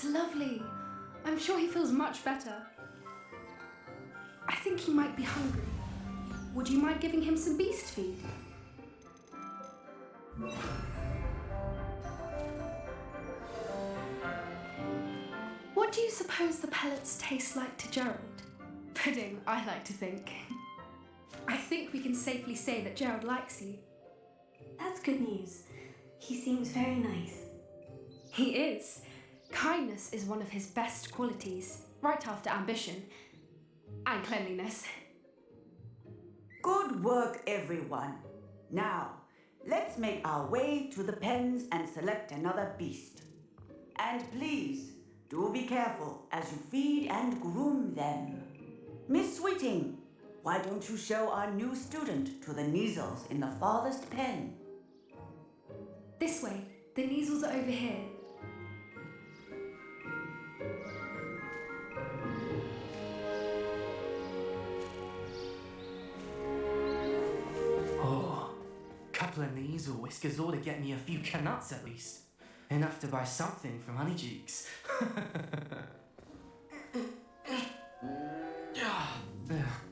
that's lovely. I'm sure he feels much better. I think he might be hungry. Would you mind giving him some beast feed? What do you suppose the pellets taste like to Gerald? Pudding, I like to think. I think we can safely say that Gerald likes you. That's good news. He seems very nice. He is. Kindness is one of his best qualities, right after ambition and cleanliness. Good work, everyone. Now, let's make our way to the pens and select another beast. And please, do be careful as you feed and groom them. Miss Sweeting, why don't you show our new student to the Neasels in the farthest pen? This way. The Neasels are over here. Oh, couple of Neasel whiskers ought to get me a few canuts at least. Enough to buy something from Honeycheeks.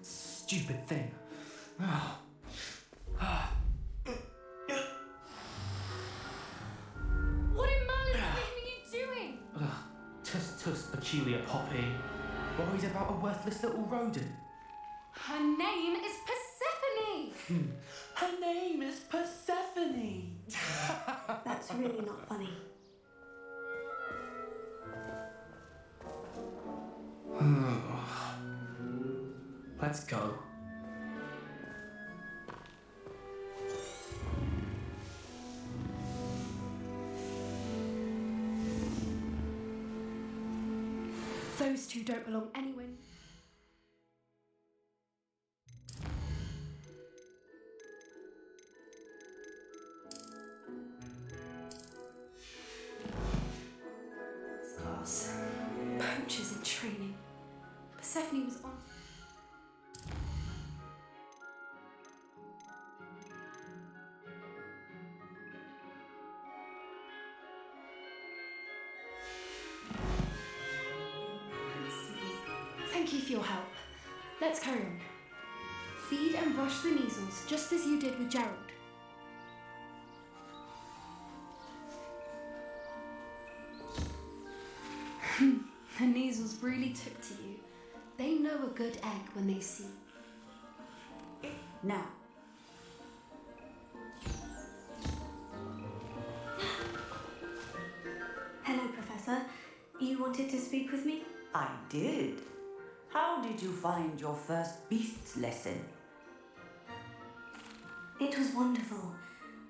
Stupid thing. What in Merlin's name are you doing? Tuss, peculiar poppy. Worried about a worthless little rodent. Her name is Persephone! Her name is Persephone! That's really not funny. Let's go. Those two don't belong anywhere. This class. Poachers in training. Persephone was on. Thank you for your help. Let's carry on. Feed and brush the Neasels just as you did with Gerald. The Neasels really took to you. They know a good egg when they see. Now, Hello, Professor. You wanted to speak with me? I did. How did you find your first beasts lesson? It was wonderful.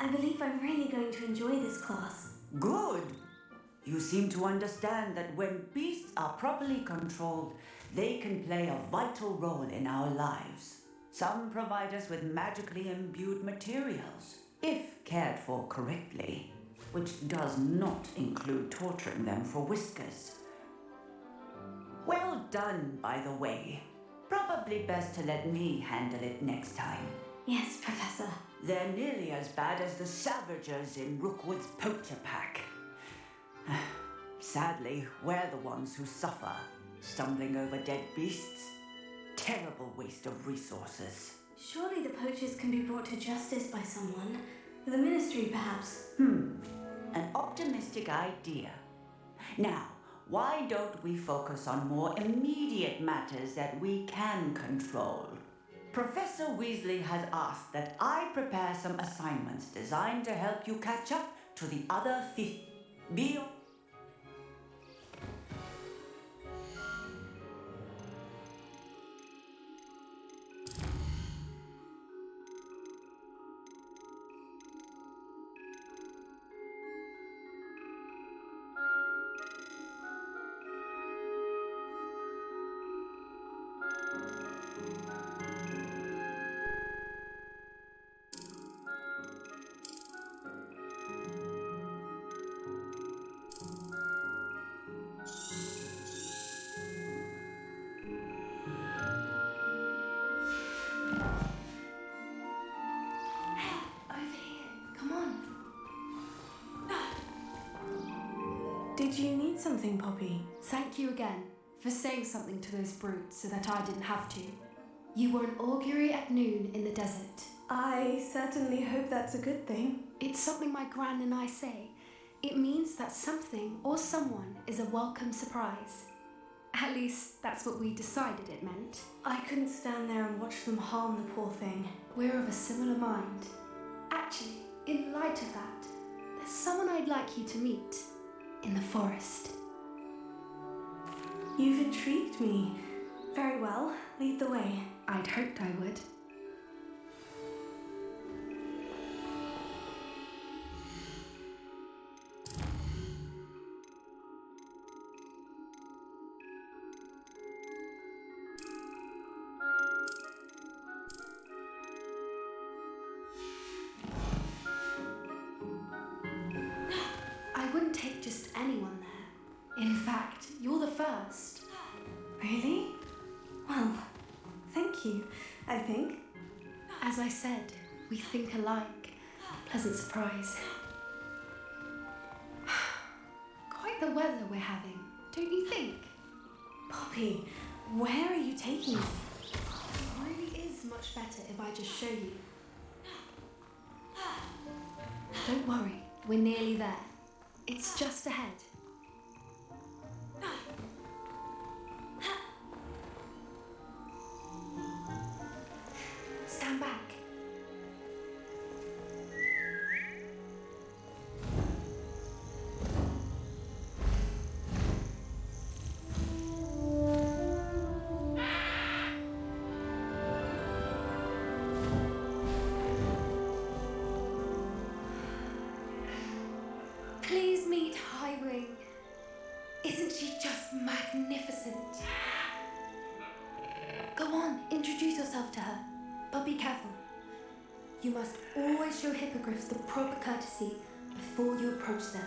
I believe I'm really going to enjoy this class. Good. You seem to understand that when beasts are properly controlled, they can play a vital role in our lives. Some provide us with magically imbued materials, if cared for correctly, which does not include torturing them for whiskers. Well done, by the way. Probably best to let me handle it next time. Yes, Professor. They're nearly as bad as the Savagers in Rookwood's poacher pack. Sadly, we're the ones who suffer, stumbling over dead beasts. Terrible waste of resources. Surely the poachers can be brought to justice by someone. The ministry, perhaps. An optimistic idea. Now, why don't we focus on more immediate matters that we can control? Professor Weasley has asked that I prepare some assignments designed to help you catch up to the other fifth. Did you need something, Poppy? Thank you again for saying something to those brutes so that I didn't have to. You were an augury at noon in the desert. I certainly hope that's a good thing. It's something my gran and I say. It means that something or someone is a welcome surprise. At least that's what we decided it meant. I couldn't stand there and watch them harm the poor thing. We're of a similar mind. Actually, in light of that, there's someone I'd like you to meet in the forest. You've intrigued me. Very well, lead the way. I'd hoped I would. I wouldn't take just anyone there. In fact, you're the first. Really? Well, thank you, I think. As I said, we think alike. Pleasant surprise. Quite the weather we're having, don't you think? Poppy, where are you taking me? It really is much better if I just show you. Don't worry, we're nearly there. It's just ahead. Stand back. Please meet Highwing. Isn't she just magnificent? Go on, introduce yourself to her, but be careful. You must always show hippogriffs the proper courtesy before you approach them.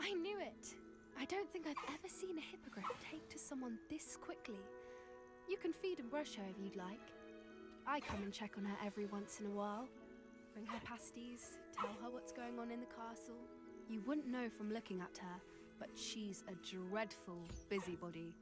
I knew it! I don't think I've ever seen a hippogriff take to someone this quickly. You can feed and brush her if you'd like. I come and check on her every once in a while. Bring her pasties, tell her what's going on in the castle. You wouldn't know from looking at her, but she's a dreadful busybody.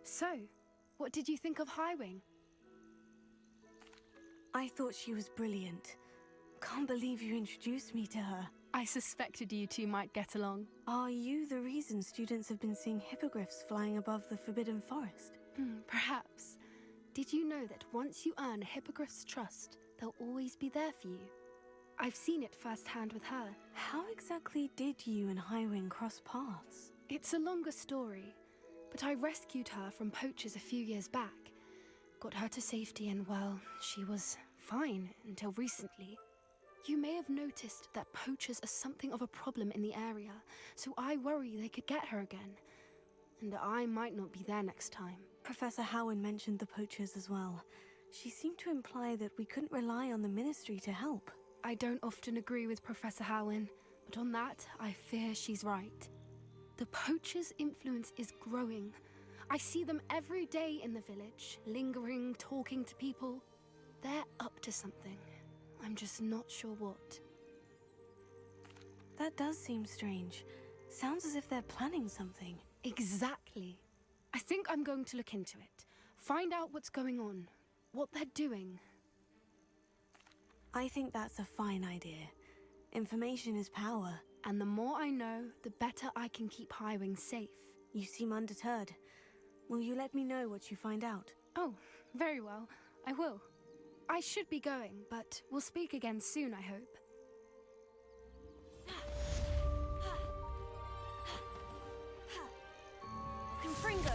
So, what did you think of Highwing? I thought she was brilliant. Can't believe you introduced me to her. I suspected you two might get along. Are you the reason students have been seeing hippogriffs flying above the Forbidden Forest? Perhaps. Did you know that once you earn a hippogriff's trust, they'll always be there for you? I've seen it firsthand with her. How exactly did you and Highwing cross paths? It's a longer story, but I rescued her from poachers a few years back. Got her to safety and, well, she was fine until recently. You may have noticed that poachers are something of a problem in the area, so I worry they could get her again. And I might not be there next time. Professor Howin mentioned the poachers as well. She seemed to imply that we couldn't rely on the Ministry to help. I don't often agree with Professor Howin, but on that, I fear she's right. The poachers' influence is growing. I see them every day in the village, lingering, talking to people. They're up to something. I'm just not sure what. That does seem strange. Sounds as if they're planning something. Exactly. I think I'm going to look into it. Find out what's going on, what they're doing. I think that's a fine idea. Information is power. And the more I know, the better I can keep Highwing safe. You seem undeterred. Will you let me know what you find out? Oh, very well. I will. I should be going, but we'll speak again soon, I hope. Confringo!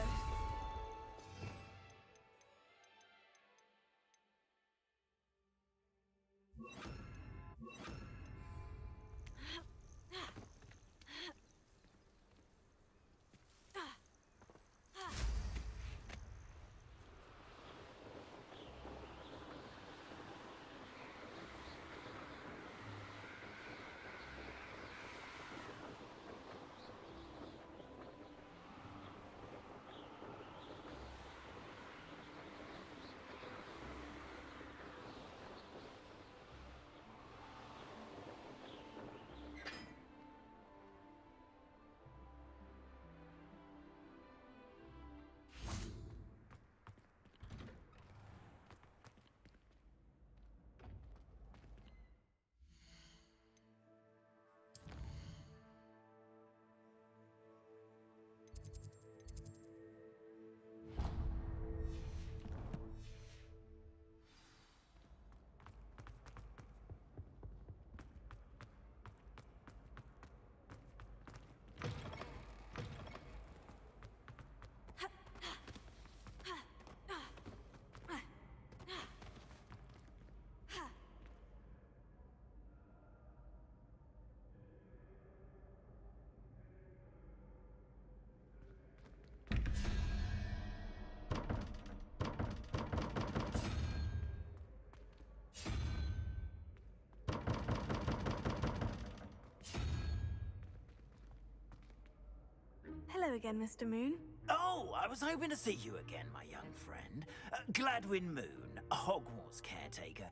Hello again, Mr. Moon. Oh, I was hoping to see you again, my young friend. Gladwin Moon, Hogwarts caretaker,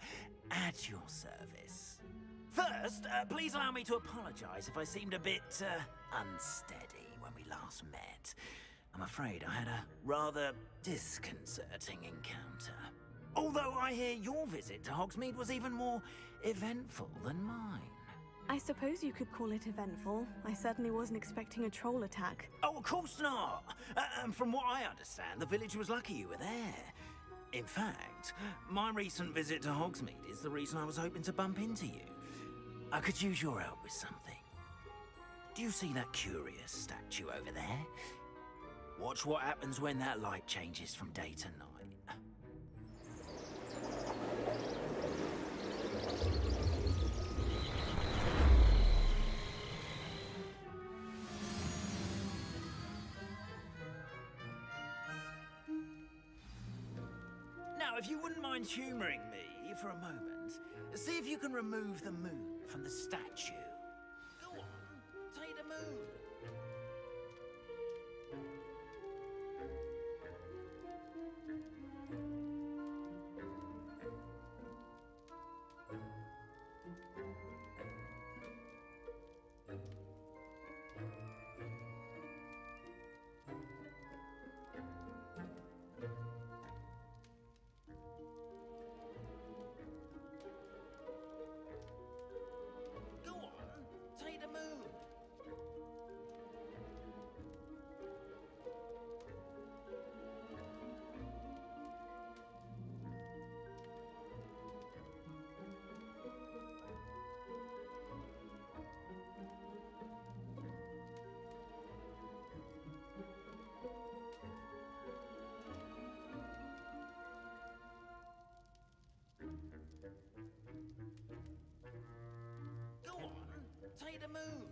at your service. First, please allow me to apologize if I seemed a bit, unsteady when we last met. I'm afraid I had a rather disconcerting encounter. Although I hear your visit to Hogsmeade was even more eventful than mine. I suppose you could call it eventful. I certainly wasn't expecting a troll attack. Oh, of course not. And from what I understand, the village was lucky you were there. In fact, my recent visit to Hogsmeade is the reason I was hoping to bump into you. I could use your help with something. Do you see that curious statue over there? Watch what happens when that light changes from day to night. Now, if you wouldn't mind humouring me for a moment, see if you can remove the moon from the statue. Go on, take the moon. Go on, take the moon. Go on, take the moon.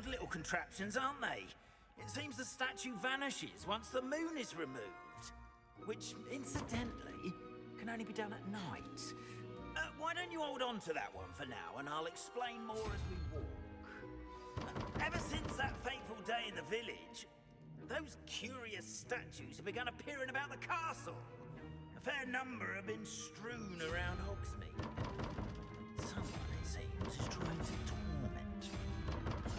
Odd little contraptions, aren't they? It seems the statue vanishes once the moon is removed. Which, incidentally, can only be done at night. Why don't you hold on to that one for now, and I'll explain more as we walk. Ever since that fateful day in the village, those curious statues have begun appearing about the castle. A fair number have been strewn around Hogsmeade. Someone, it seems, is trying to torment you.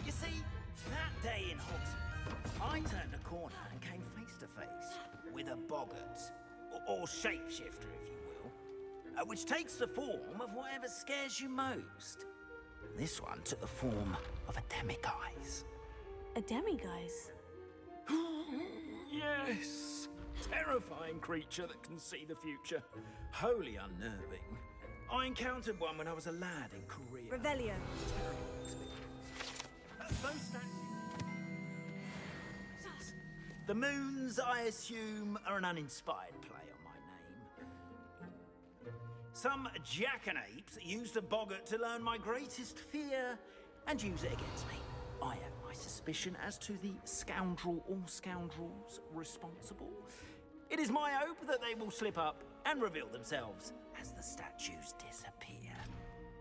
You see, that day in Hogsmeade, I turned a corner and came face to face with a boggart, or shapeshifter, if you will, which takes the form of whatever scares you most. This one took the form of a demiguise. A demiguise? Yes! Terrifying creature that can see the future. Wholly unnerving. I encountered one when I was a lad in Korea. Revelio. Terrible experience. Those statues... The moons, I assume, are an uninspired play on my name. Some jackanapes used a boggart to learn my greatest fear and use it against me. I have my suspicion as to the scoundrel or scoundrels responsible. It is my hope that they will slip up and reveal themselves as the statues disappear.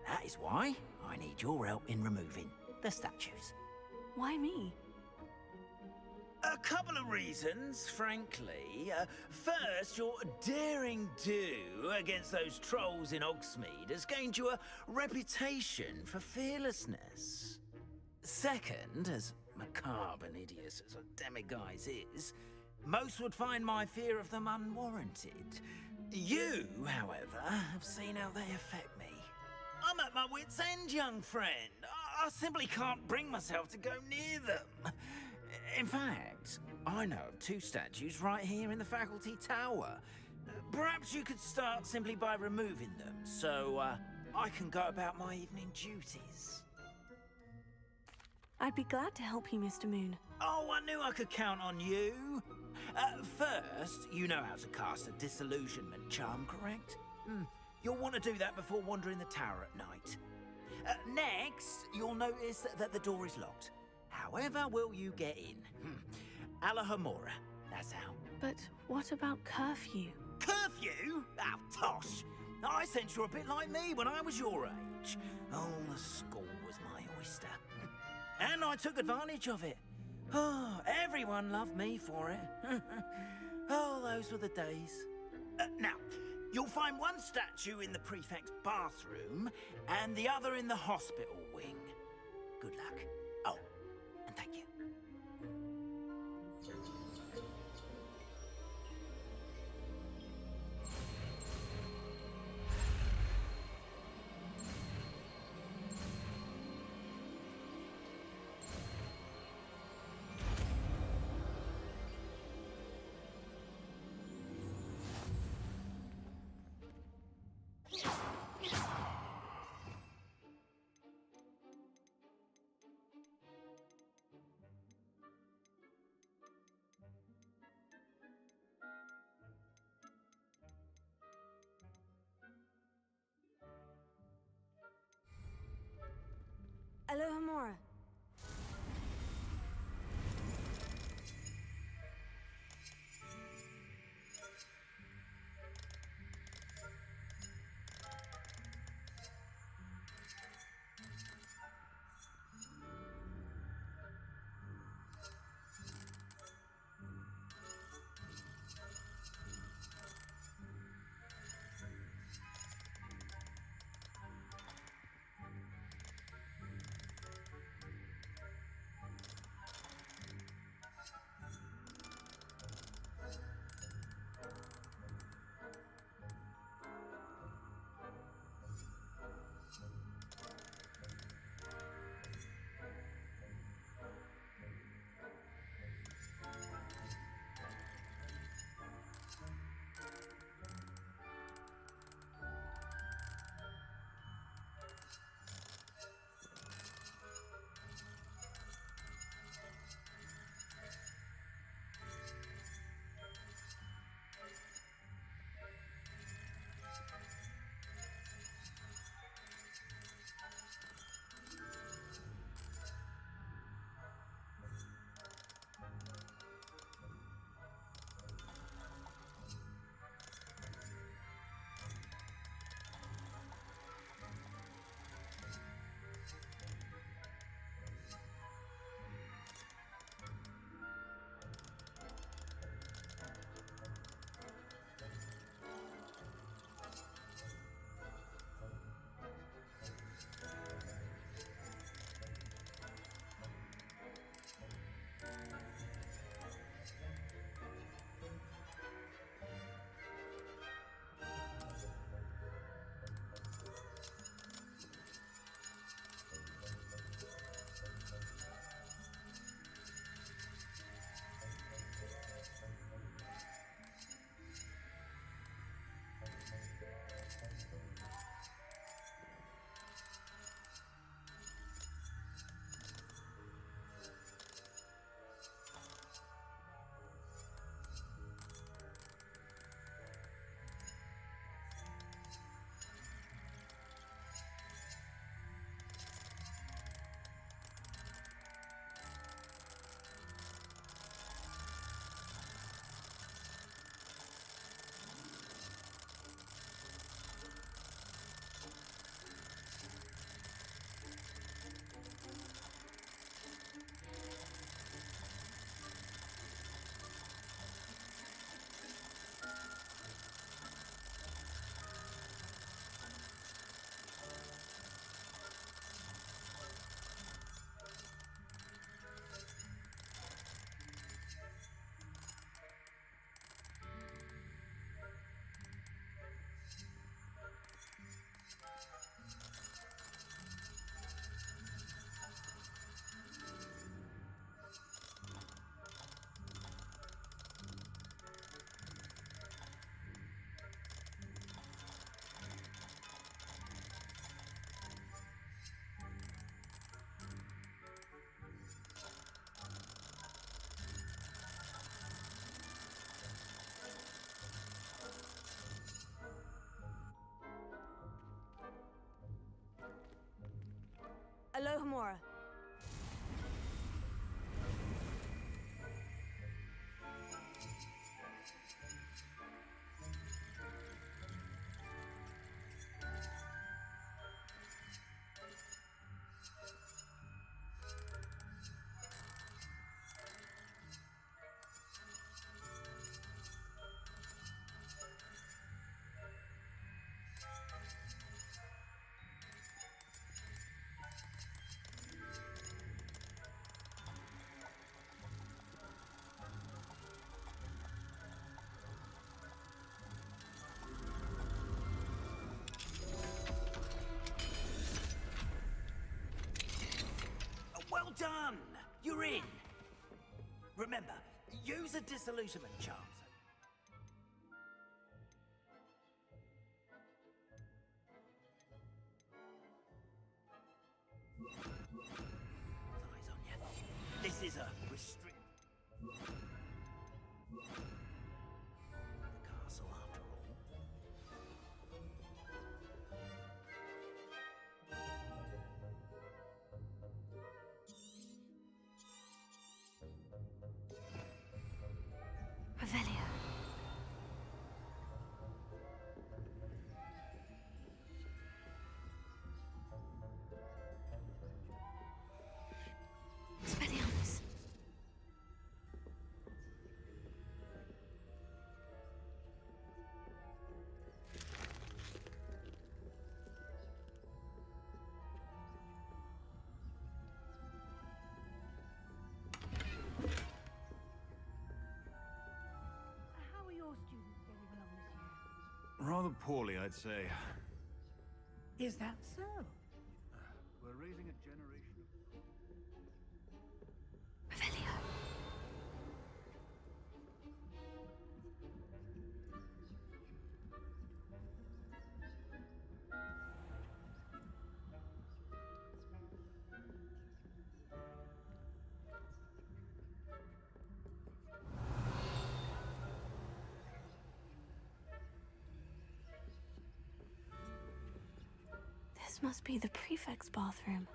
That is why I need your help in removing the statues. Why me? A couple of reasons, frankly. First, your daring do against those trolls in Hogsmeade has gained you a reputation for fearlessness. Second, as macabre and hideous as a demiguise is, most would find my fear of them unwarranted. You, however, have seen how they affect me. I'm at my wit's end, young friend. I simply can't bring myself to go near them. In fact, I know of two statues right here in the faculty tower. Perhaps you could start simply by removing them, so I can go about my evening duties. I'd be glad to help you, Mr. Moon. Oh, I knew I could count on you. First, you know how to cast a disillusionment charm, correct? You'll want to do that before wandering the tower at night. Next, you'll notice that the door is locked. However will you get in? Alahomora, that's how. But what about curfew? Curfew? Oh, tosh. I sense you're a bit like me when I was your age. Oh, the school was my oyster. And I took advantage of it. Oh, everyone loved me for it. Oh, those were the days. Now, you'll find one statue in the prefect's bathroom and the other in the hospital wing. Good luck. Oh, and thank you. Alohomora. Gamora. Well done! You're in! Remember, use a disillusionment charm. Eyes on you. This is a restrict. The castle, after all. Revelio. Expelliarmus. How are your students getting along this year? Rather poorly, I'd say. Is that so? We're raising a generation of... Revelio. This must be the prefect's bathroom.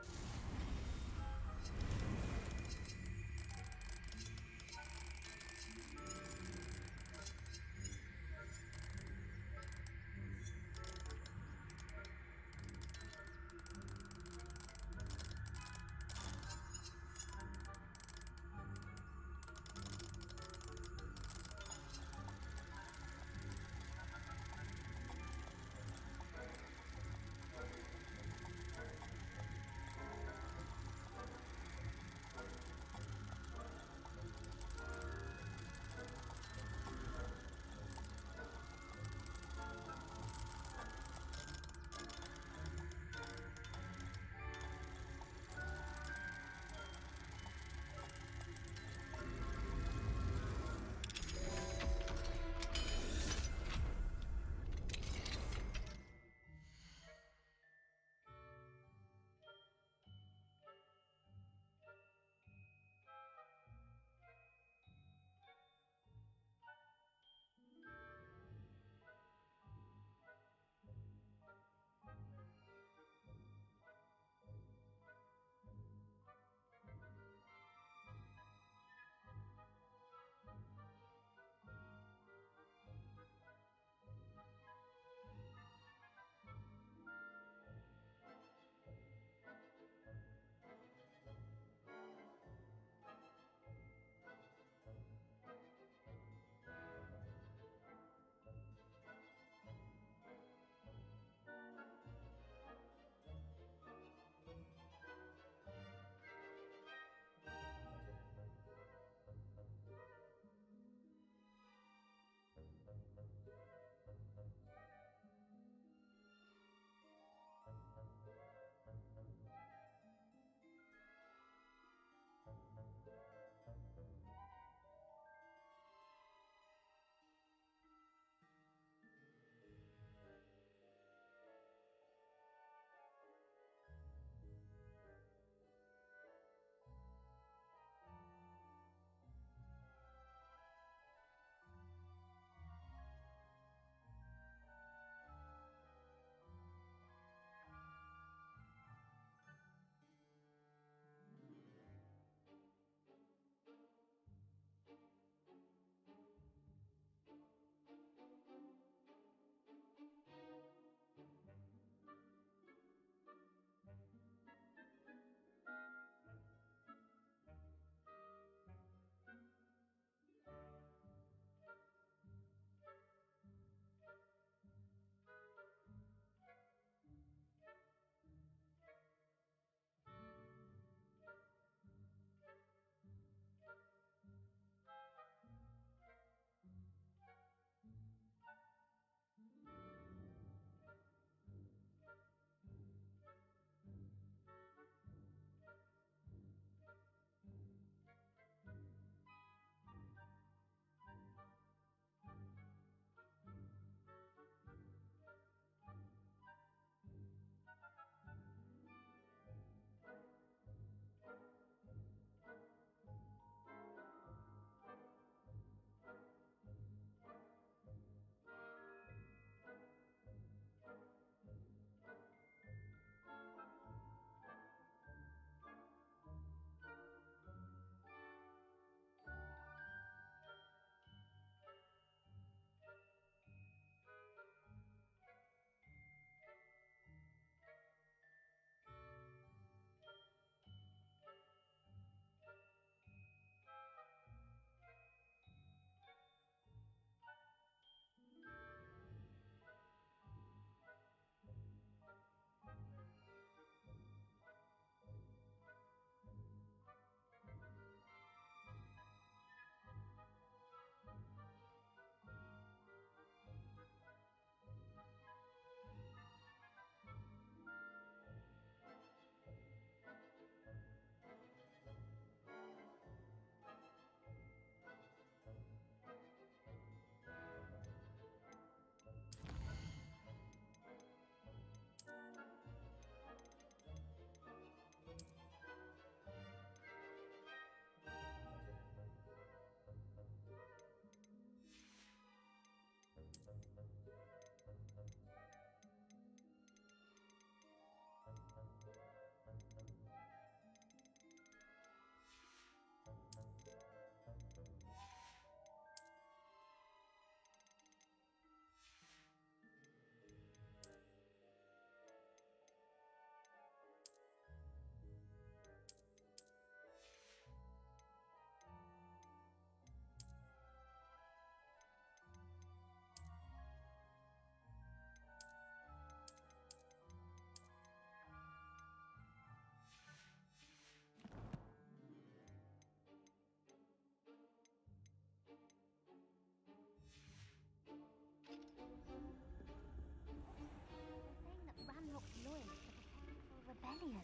rebellion.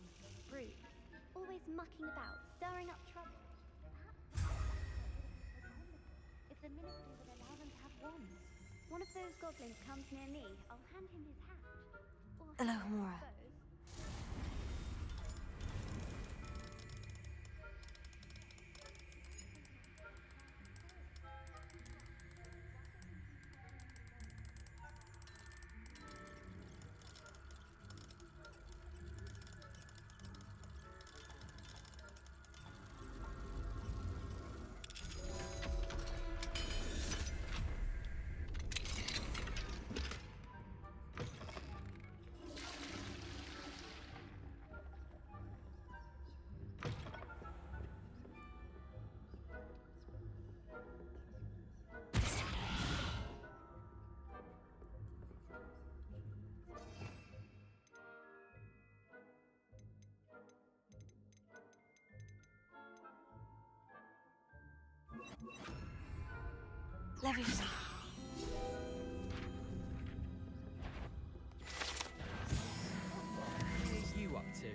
Bruce, always mucking about, stirring up trouble. Perhaps if the ministry would allow them to have wands. One of those goblins comes near me, I'll hand him his hat. Or Hello, hat, I Mora. suppose. Leviosa. What are you up to?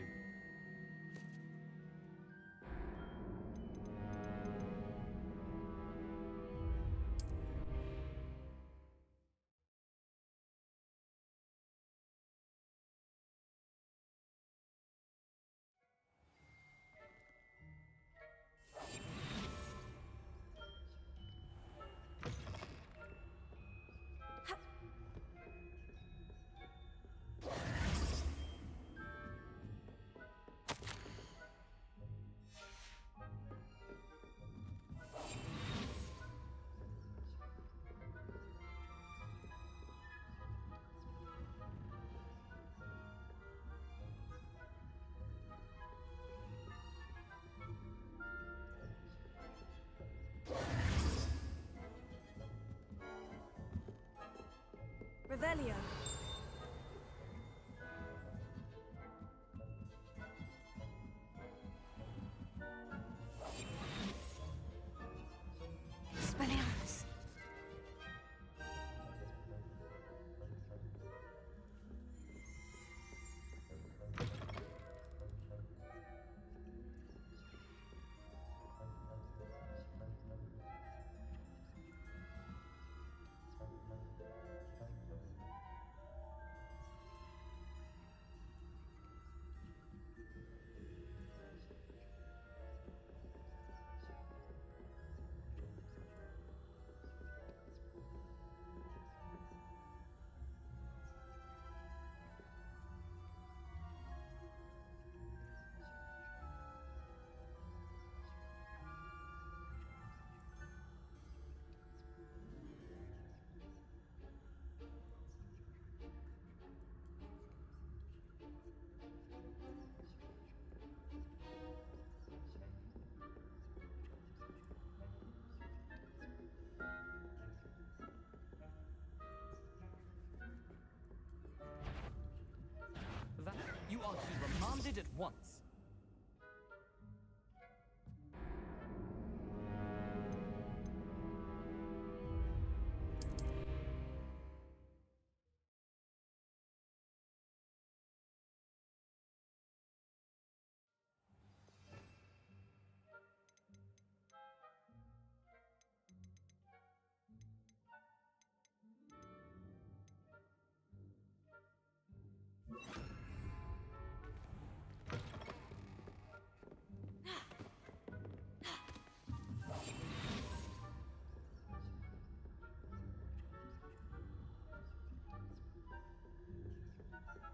Revelio. Spelliarmus. That you are to be remanded at once.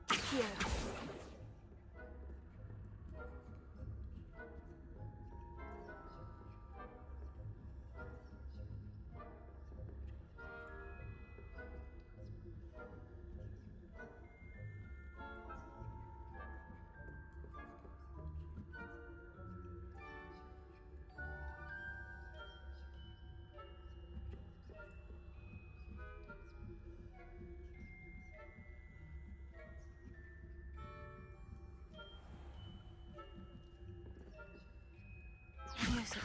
Accio. Leviosa.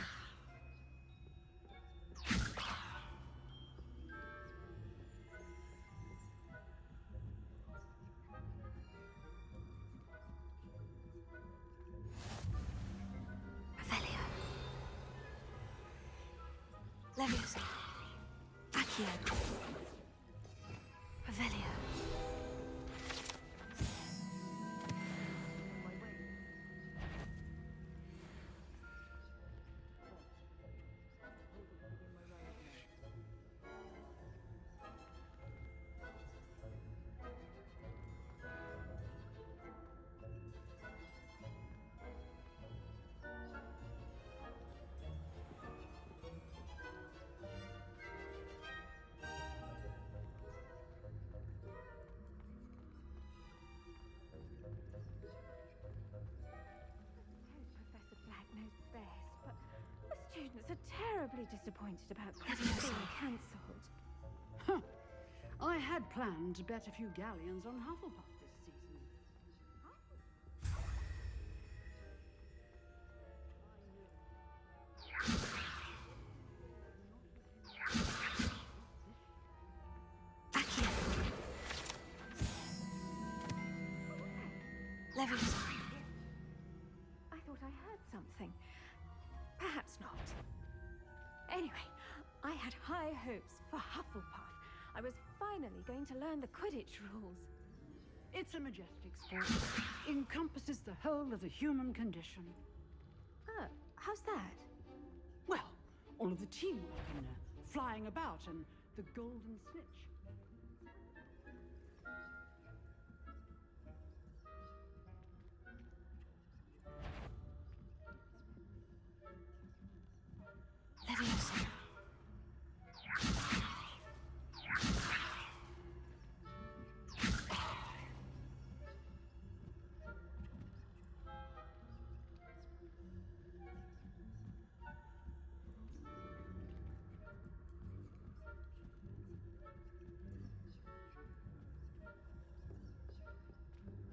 Leviosa. Accio. Revelio. Professor Black knows best, but the students are terribly disappointed about Christmas being cancelled. Huh. I had planned to bet a few galleons on Hufflepuff this season. Accio. Leviosa. I thought I heard something. Perhaps not. Anyway, I had high hopes for Hufflepuff. I was finally going to learn the Quidditch rules. It's a majestic sport. Encompasses the whole of the human condition. How's that? Well, all of the teamwork and flying about and the golden snitch. Leviosa.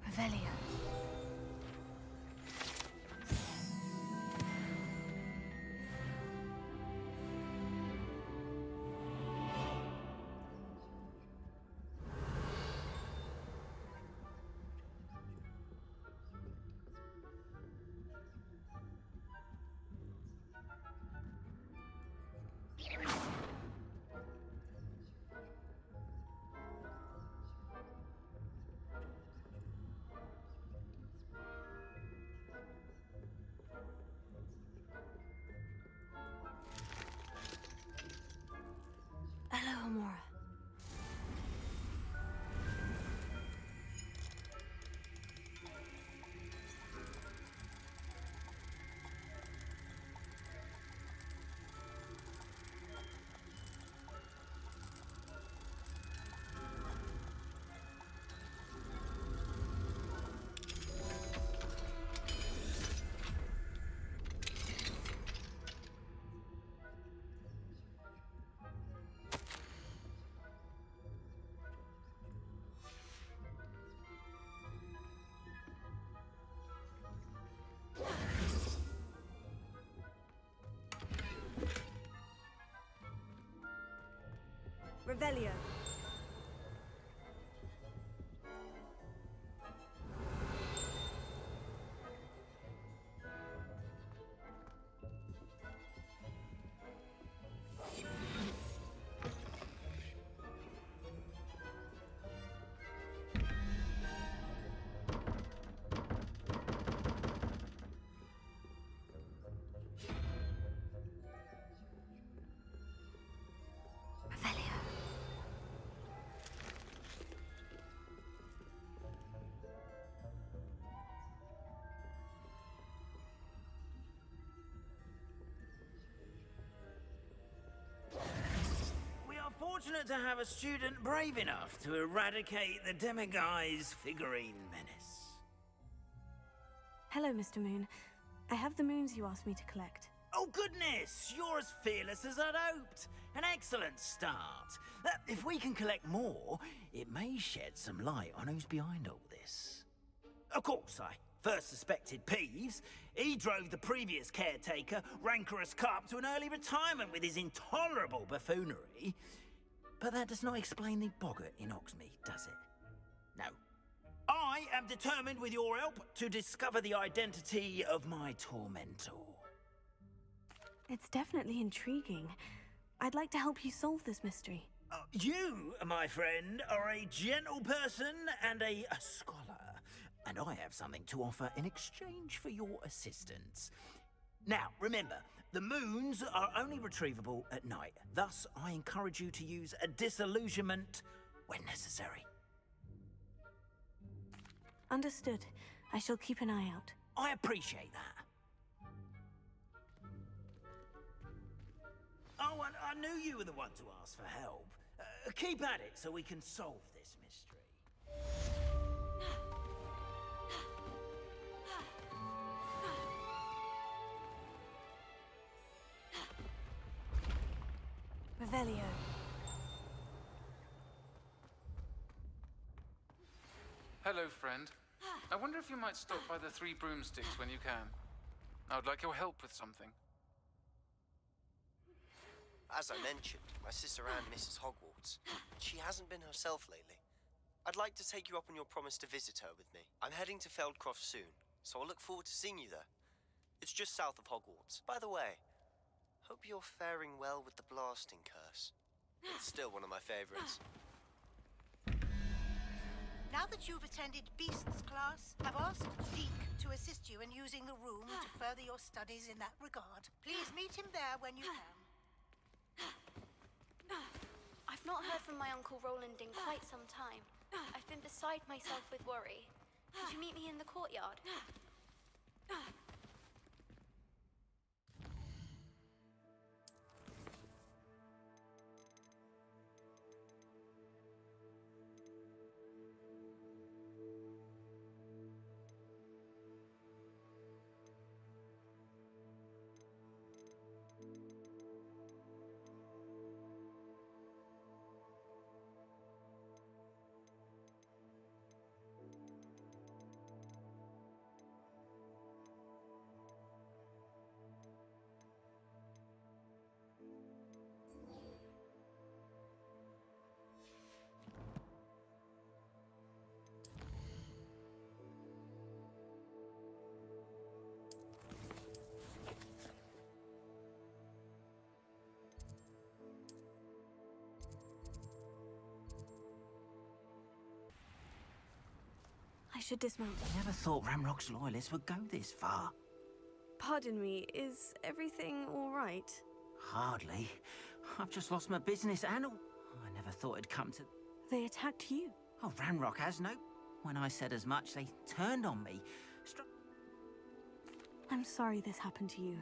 Revelio. Hello, Amora. Revelio. Fortunate to have a student brave enough to eradicate the Demiguise figurine menace. Hello, Mr. Moon. I have the moons you asked me to collect. Oh goodness, you're as fearless as I'd hoped. An excellent start. If we can collect more, it may shed some light on who's behind all this. Of course, I first suspected Peeves. He drove the previous caretaker, Rancorous Carp, to an early retirement with his intolerable buffoonery. But that does not explain the boggart in Hogsmeade, does it? No. I am determined, with your help, to discover the identity of my tormentor. It's definitely intriguing. I'd like to help you solve this mystery. You, my friend, are a gentle person and a scholar, and I have something to offer in exchange for your assistance. Now, remember, the moons are only retrievable at night. Thus, I encourage you to use a disillusionment when necessary. Understood. I shall keep an eye out. I appreciate that. Oh, and I knew you were the one to ask for help. Keep at it so we can solve this mystery. Revelio. Hello, friend. I wonder if you might stop by the Three Broomsticks when you can. I would like your help with something. As I mentioned, my sister Anne misses Hogwarts. She hasn't been herself lately. I'd like to take you up on your promise to visit her with me. I'm heading to Feldcroft soon, so I'll look forward to seeing you there. It's just south of Hogwarts. By the way, hope you're faring well with the blasting curse. It's still one of my favorites. Now that you've attended Beasts class, I've asked Deke to assist you in using the room to further your studies in that regard. Please meet him there when you can. I've not heard from my Uncle Roland in quite some time. I've been beside myself with worry. Could you meet me in the courtyard? I should dismount. I never thought Ramrock's loyalists would go this far. Pardon me, is everything all right? Hardly. I've just lost my business and all. I never thought it'd come to... They attacked you. Oh, Ramrock has no... When I said as much, they turned on me. I'm sorry this happened to you.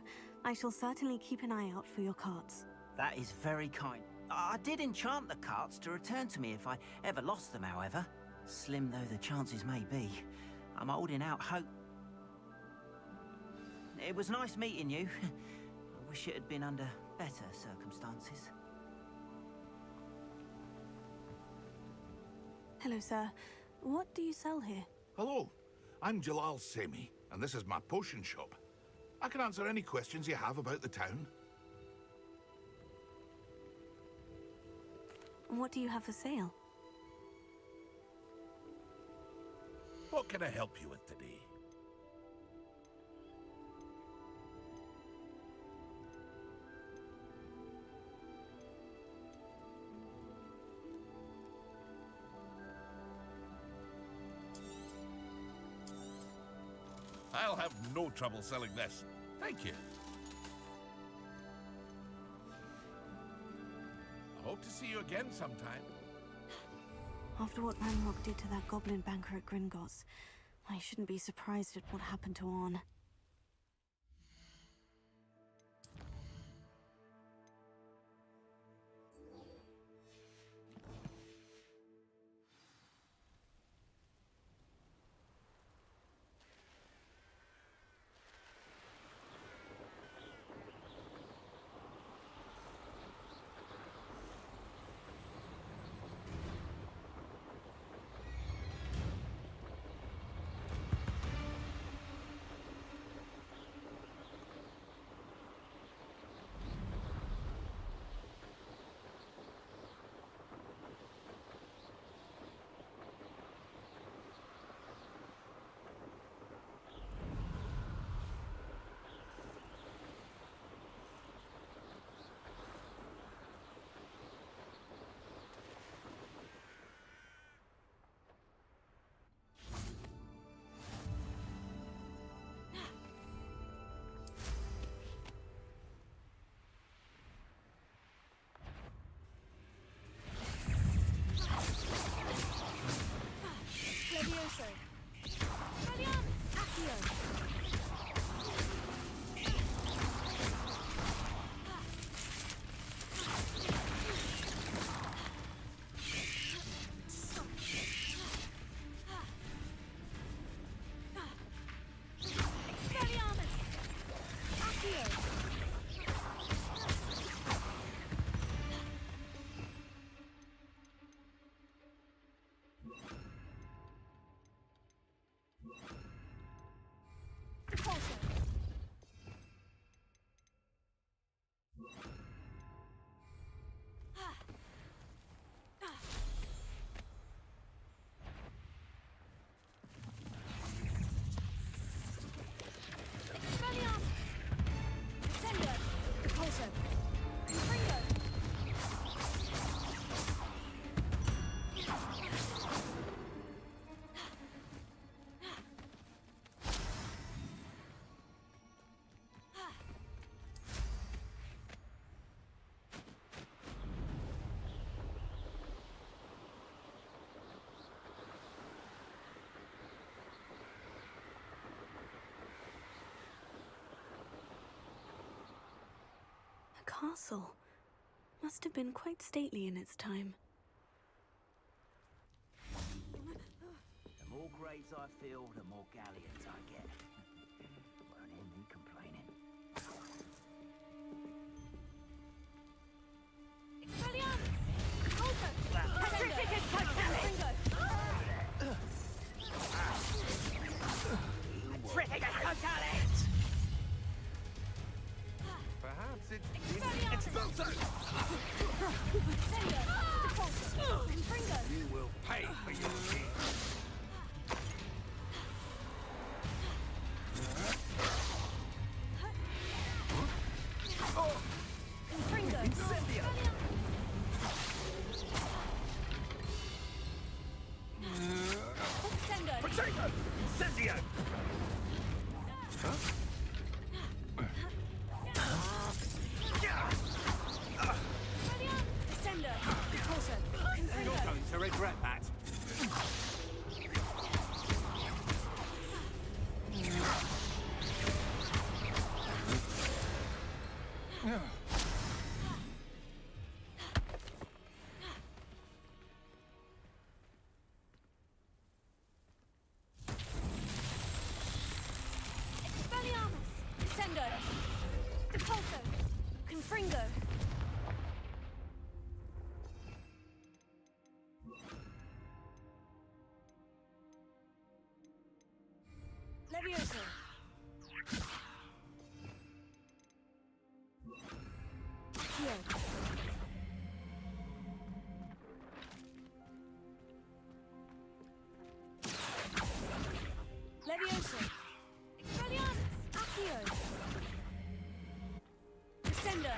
I shall certainly keep an eye out for your carts. That is very kind. I did enchant the carts to return to me if I ever lost them, however. Slim though the chances may be, I'm holding out hope. It was nice meeting you. I wish it had been under better circumstances. Hello, sir. What do you sell here? Hello, I'm Jalal Semi, and this is my potion shop. I can answer any questions you have about the town. What do you have for sale? What can I help you with today? I'll have no trouble selling this. Thank you. I hope to see you again sometime. After what Ranrock did to that goblin banker at Gringotts, I shouldn't be surprised at what happened to Orn. Repulsor. A castle. Must have been quite stately in its time. The more graves I fill, the more galleons I get. Won't hear me complaining. Expelliarmus! Also! Pacificus Totale! Pacificus Totale! Perhaps it's... Expulso! Sendo! Repulsor! Confringo! You will pay for your sins. Confringo! Incendio! Sendo! Potato! Incendio! Huh? Sendo! Repulsor! Confringo! You're going to regret that. Expelliarmus! Sendo! Repulsor! Confringo! Levioso! Accio! Levioso! Expelliarmus! Accio! Descendo!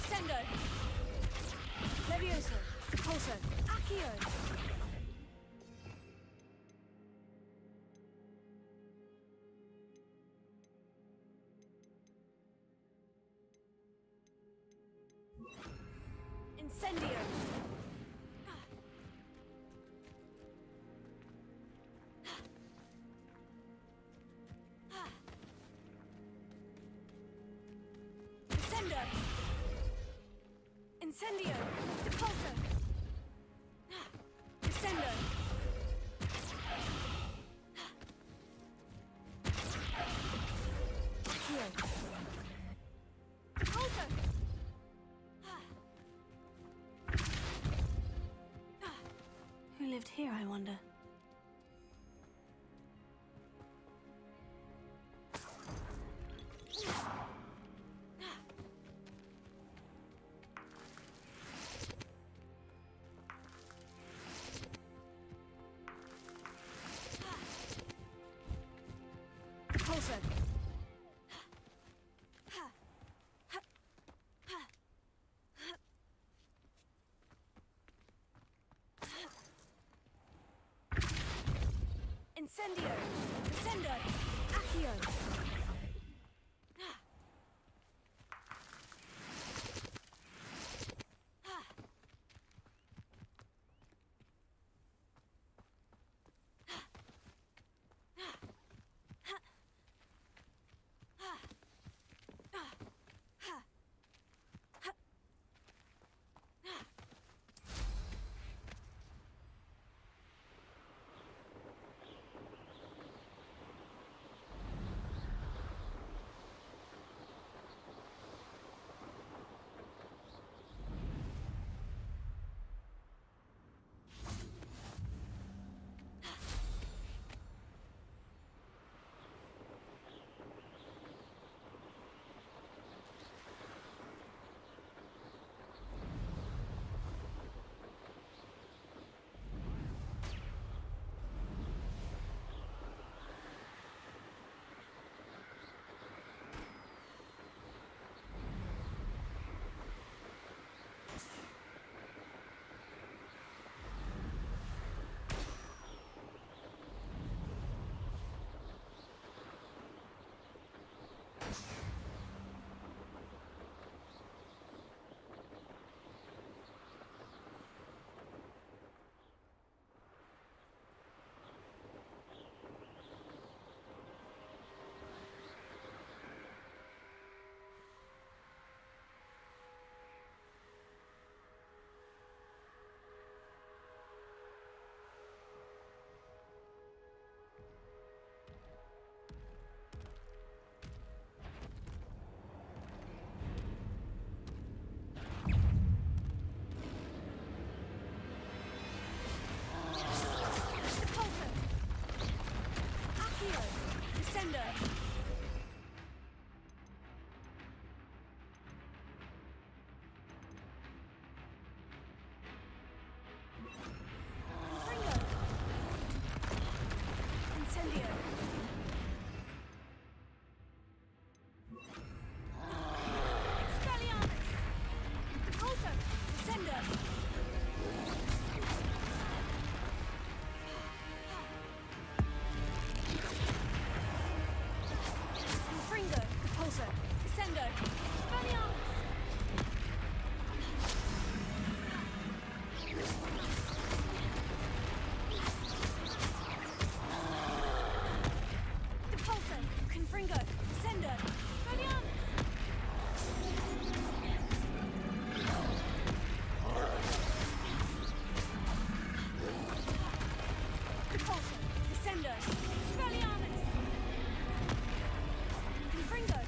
Sendo! Levioso! Repulsor! Accio! Incendio! Descendo! Incendio! Repulsor! Descendo! Accio! Repulsor! Who lived here, I wonder? Repulsor! Incendio! Descendo! Accio! Descender! Fringo! Incendio! Expelliarmus! Repulsor! Descender! Fringo! Repulsor! Descendo! Expelliarmus! Repulsor! Confringo! Descendo! Expelliarmus! Repulsor! Descendo! Expelliarmus! Confringo!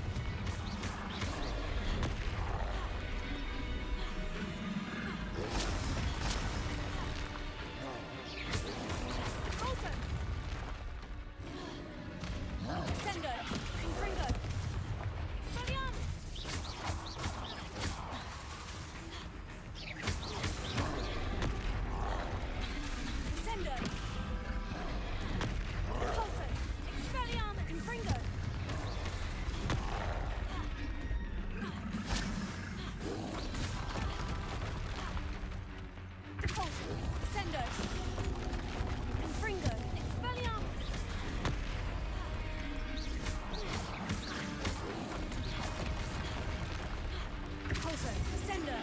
Repulsor! Descendo! Confringo! Expelliarmus! Descendo! Repulsor! Expelliarmus! Confringo! Repulsor! Descendo! Confringo! Expelliarmus! Repulsor! Descendo!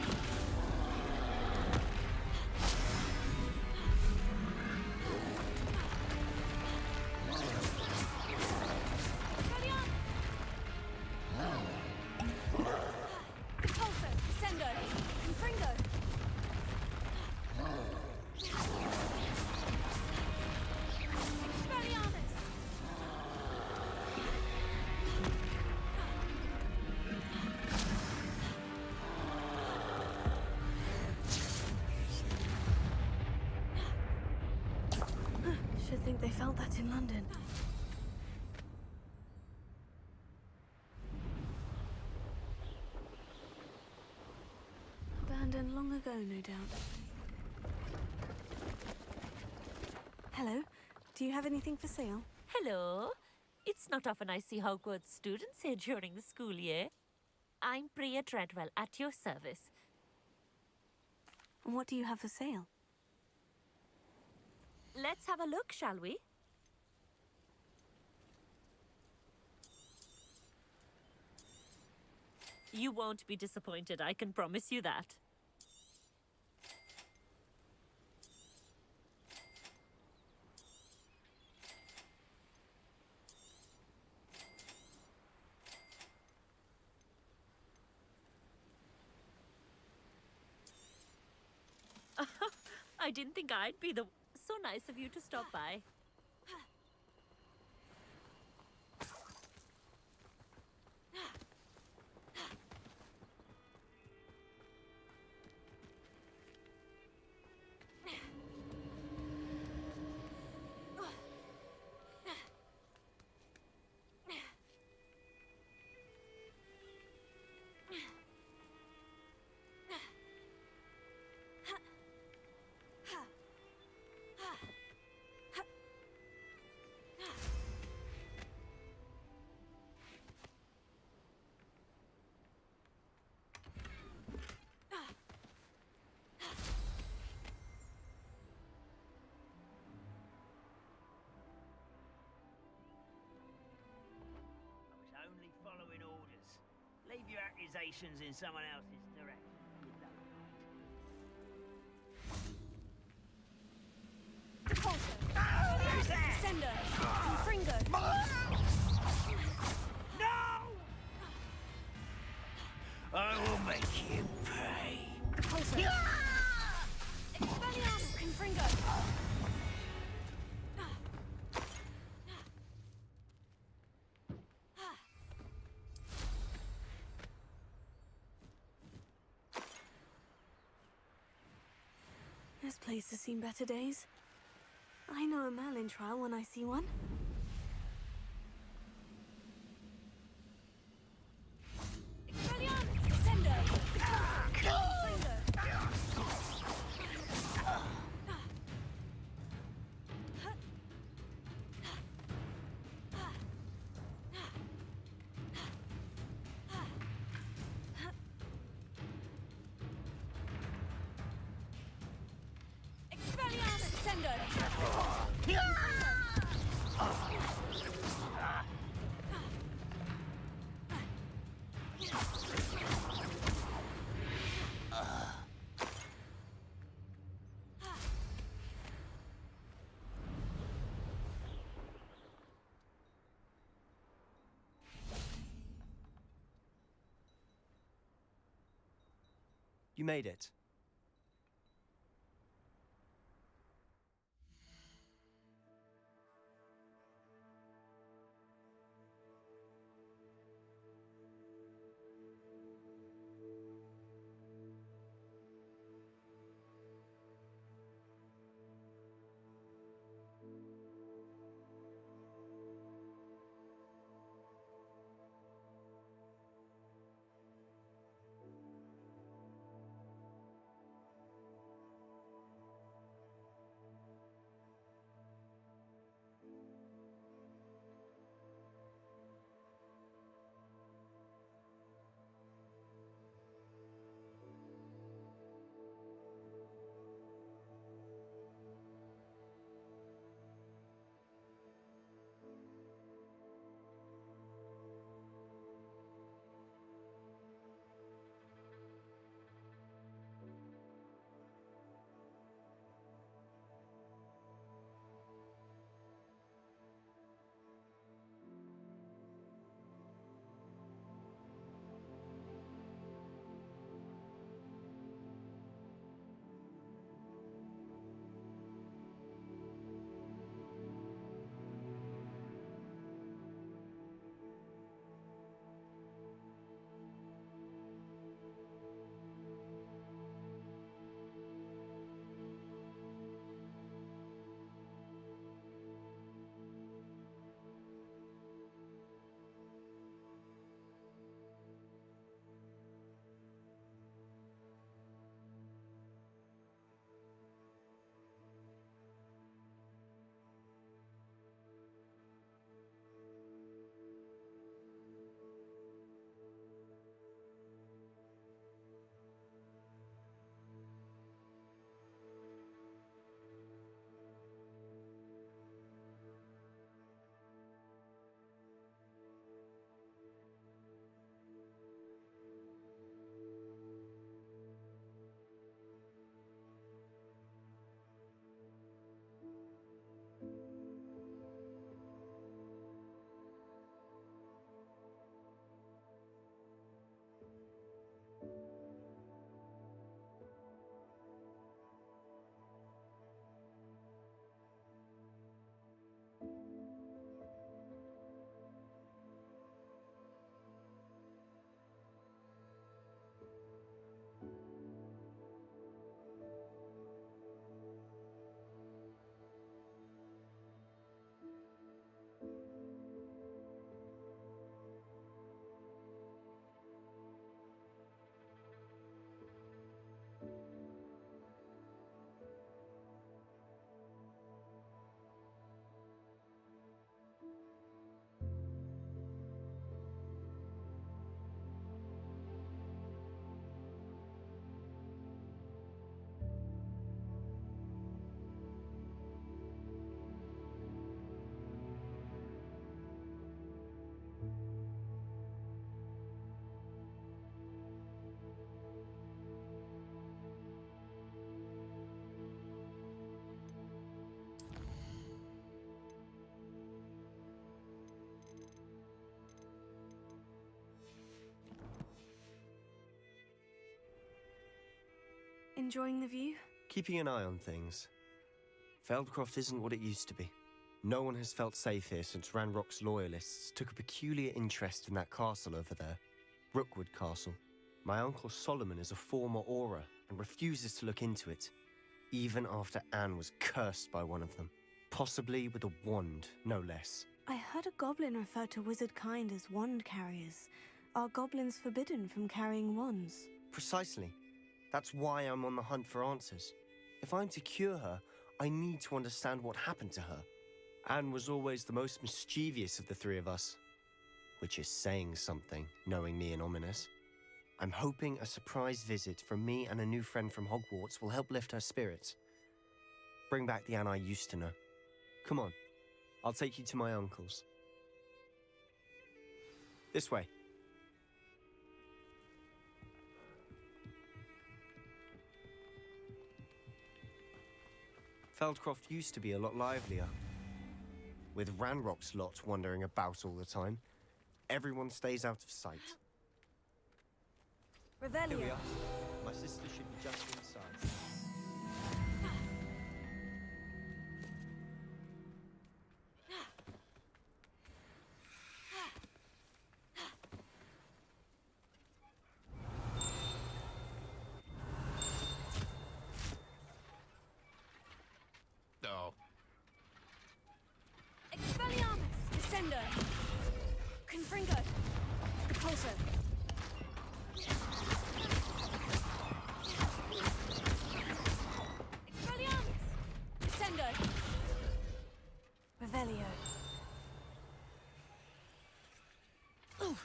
Expelliarmus! Repulsor! Descendo! Confringo! Expelliarmus! Should think they felt that in London. Abandoned long ago, no doubt. Hello. Do you have anything for sale? Hello. It's not often I see Hogwarts students here during the school year. I'm Priya Treadwell, at your service. And what do you have for sale? Let's have a look, shall we? You won't be disappointed, I can promise you that. I didn't think I'd be the... So nice of you to stop by. Only following orders. Leave your accusations in someone else's direction. Repulsor! Descender! Confringo! No! I will make you pay. Repulsor! Expelliarmus! Confringo! This place has seen better days. I know a Merlin trial when I see one. You made it. Enjoying the view? Keeping an eye on things. Feldcroft isn't what it used to be. No one has felt safe here since Ranrock's loyalists took a peculiar interest in that castle over there. Rookwood Castle. My uncle Solomon is a former Auror and refuses to look into it, even after Anne was cursed by one of them. Possibly with a wand, no less. I heard a goblin refer to wizard kind as wand carriers. Are goblins forbidden from carrying wands? Precisely. That's why I'm on the hunt for answers. If I'm to cure her, I need to understand what happened to her. Anne was always the most mischievous of the three of us. Which is saying something, knowing me and Ominous. I'm hoping a surprise visit from me and a new friend from Hogwarts will help lift her spirits. Bring back the Anne I used to know. Come on, I'll take you to my uncle's. This way. Feldcroft used to be a lot livelier. With Ranrock's lot wandering about all the time, everyone stays out of sight. Revelio. Here we are. My sister should be just inside. No. Expelliarmus! Descendo! Confringo! Repulso! Expelliarmus! Descendo! Revelio! Ooh.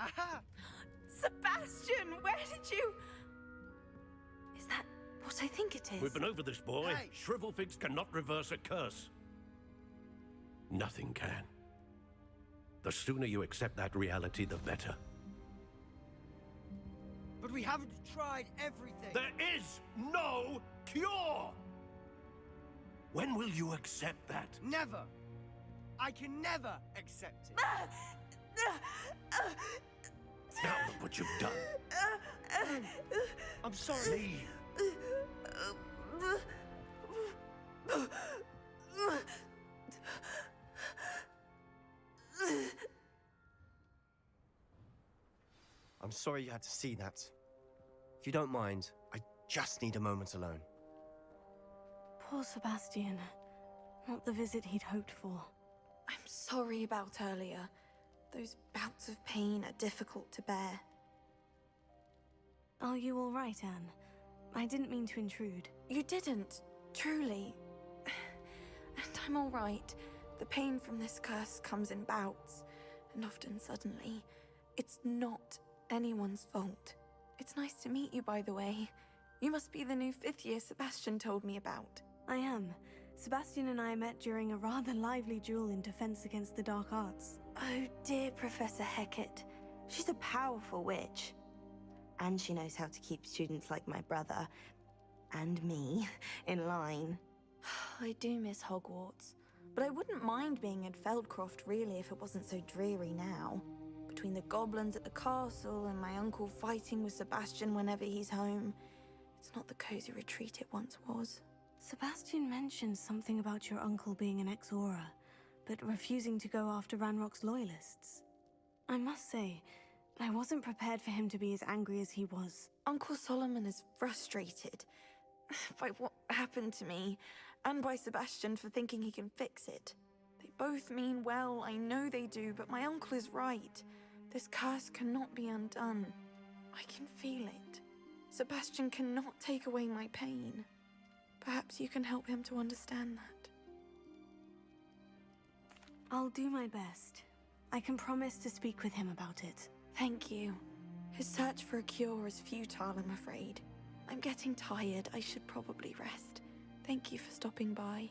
Aha! Sebastian, where did you... Is that what I think it is? We've been over this, boy. Shrivelfigs cannot reverse a curse. Nothing can. The sooner you accept that reality, the better. But we haven't tried everything. There is no cure! When will you accept that? Never. I can never accept it. Now look what you've done. I'm sorry. Leave. I'm sorry you had to see that. If you don't mind, I just need a moment alone. Poor Sebastian. Not the visit he'd hoped for. I'm sorry about earlier. Those bouts of pain are difficult to bear. Are you all right, Anne? I didn't mean to intrude. You didn't, truly. And I'm all right. The pain from this curse comes in bouts, and often suddenly. It's not anyone's fault. It's nice to meet you, by the way. You must be the new 5th year Sebastian told me about. I am. Sebastian and I met during a rather lively duel in defense against the dark arts. Oh dear, Professor Hecat. She's a powerful witch. And she knows how to keep students like my brother, and me, in line. I do miss Hogwarts. But I wouldn't mind being in Feldcroft, really, if it wasn't so dreary now. Between the goblins at the castle and my uncle fighting with Sebastian whenever he's home, it's not the cozy retreat it once was. Sebastian mentioned something about your uncle being an ex-Aura, but refusing to go after Ranrock's loyalists. I must say, I wasn't prepared for him to be as angry as he was. Uncle Solomon is frustrated by what happened to me, and by Sebastian for thinking he can fix it. They both mean well, I know they do, but my uncle is right. This curse cannot be undone. I can feel it. Sebastian cannot take away my pain. Perhaps you can help him to understand that. I'll do my best. I can promise to speak with him about it. Thank you. His search for a cure is futile, I'm afraid. I'm getting tired. I should probably rest. Thank you for stopping by.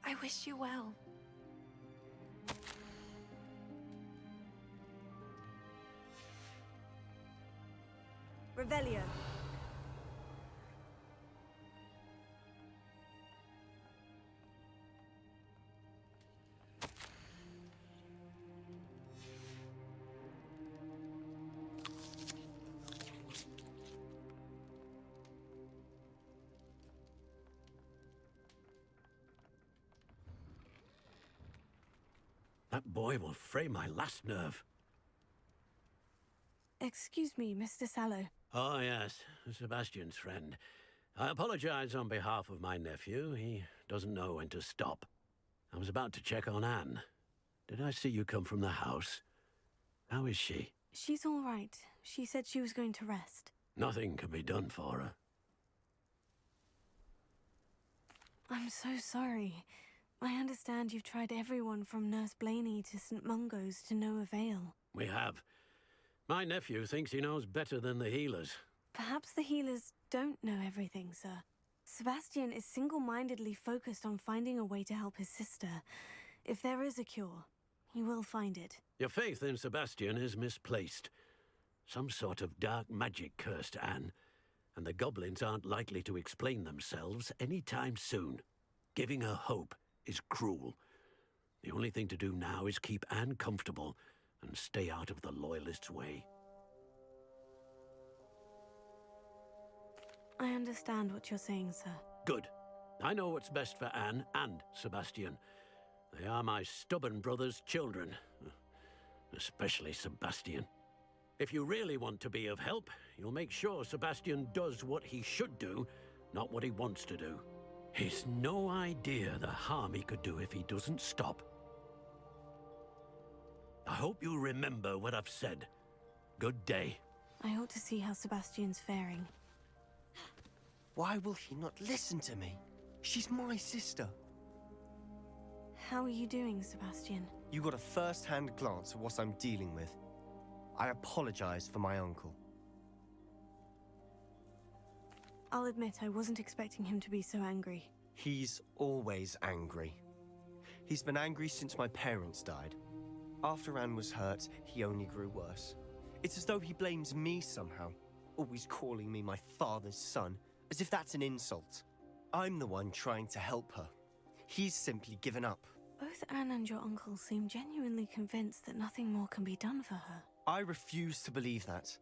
I wish you well. Revelio. That boy will fray my last nerve. Excuse me, Mr. Sallow. Oh, yes, Sebastian's friend. I apologize on behalf of my nephew. He doesn't know when to stop. I was about to check on Anne. Did I see you come from the house? How is she? She's all right. She said she was going to rest. Nothing can be done for her. I'm so sorry. I understand you've tried everyone from Nurse Blaney to St. Mungo's to no avail. We have. My nephew thinks he knows better than the healers. Perhaps the healers don't know everything, sir. Sebastian is single-mindedly focused on finding a way to help his sister. If there is a cure, he will find it. Your faith in Sebastian is misplaced. Some sort of dark magic cursed Anne, and the goblins aren't likely to explain themselves anytime soon. Giving her hope is cruel. The only thing to do now is keep Anne comfortable and stay out of the Loyalists' way. I understand what you're saying, sir. Good. I know what's best for Anne and Sebastian. They are my stubborn brother's children. Especially Sebastian. If you really want to be of help, you'll make sure Sebastian does what he should do, not what he wants to do. He's no idea the harm he could do if he doesn't stop. I hope you remember what I've said. Good day. I ought to see how Sebastian's faring. Why will he not listen to me? She's my sister. How are you doing, Sebastian? You got a first-hand glance at what I'm dealing with. I apologize for my uncle. I'll admit I wasn't expecting him to be so angry. He's always angry. He's been angry since my parents died. After Anne was hurt, he only grew worse. It's as though he blames me somehow, always calling me my father's son, as if that's an insult. I'm the one trying to help her. He's simply given up. Both Anne and your uncle seem genuinely convinced that nothing more can be done for her. I refuse to believe that.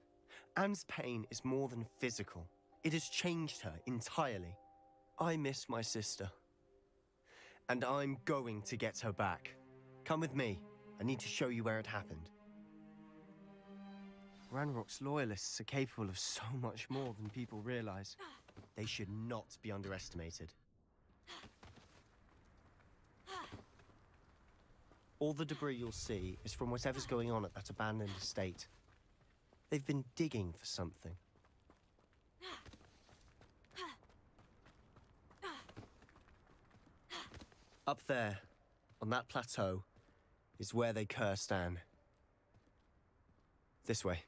Anne's pain is more than physical. It has changed her entirely. I miss my sister. And I'm going to get her back. Come with me. I need to show you where it happened. Ranrock's Loyalists are capable of so much more than people realize. They should not be underestimated. All the debris you'll see is from whatever's going on at that abandoned estate. They've been digging for something. Up there, on that plateau, is where they cursed Anne. This way.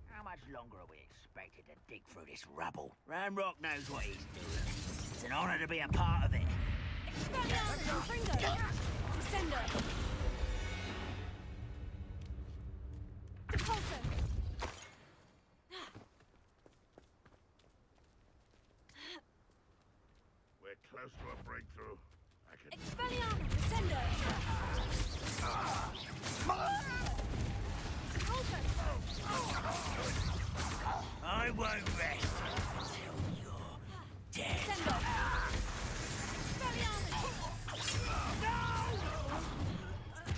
How much longer are we expected to dig through this rubble? Ranrock knows what he's doing. It's an honor to be a part of it. We're close to a breakthrough. I can... Expelliarmus, Descendo! I won't rest until you're dead.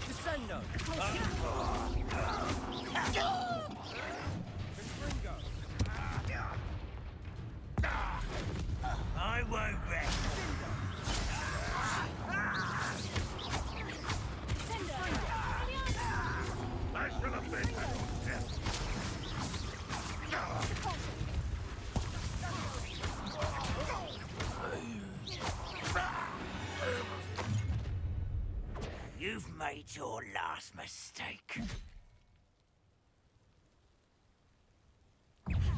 Descendo! I won't rest. I should have been You've made your last mistake.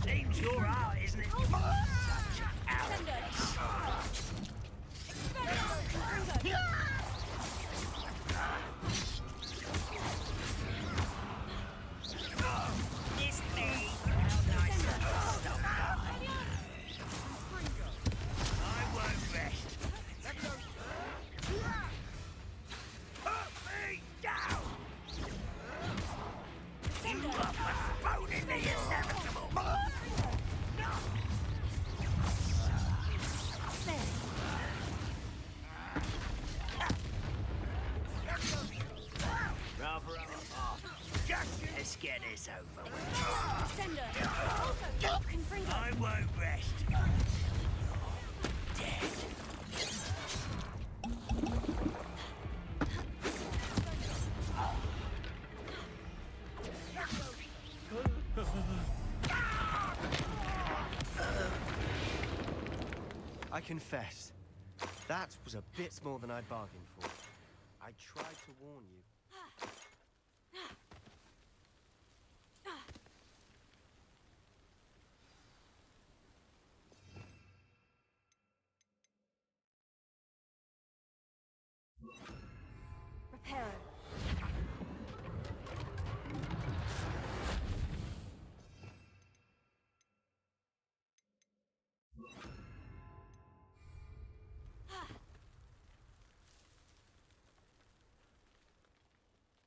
Seems you're out, isn't it? Such arrogance. It's me. I won't rest. Put me down! You are postponing the inevitable! Let's get this over with. I won't rest until you're dead. confess, that was a bit more than I'd bargained for. I tried to warn you. Reparo.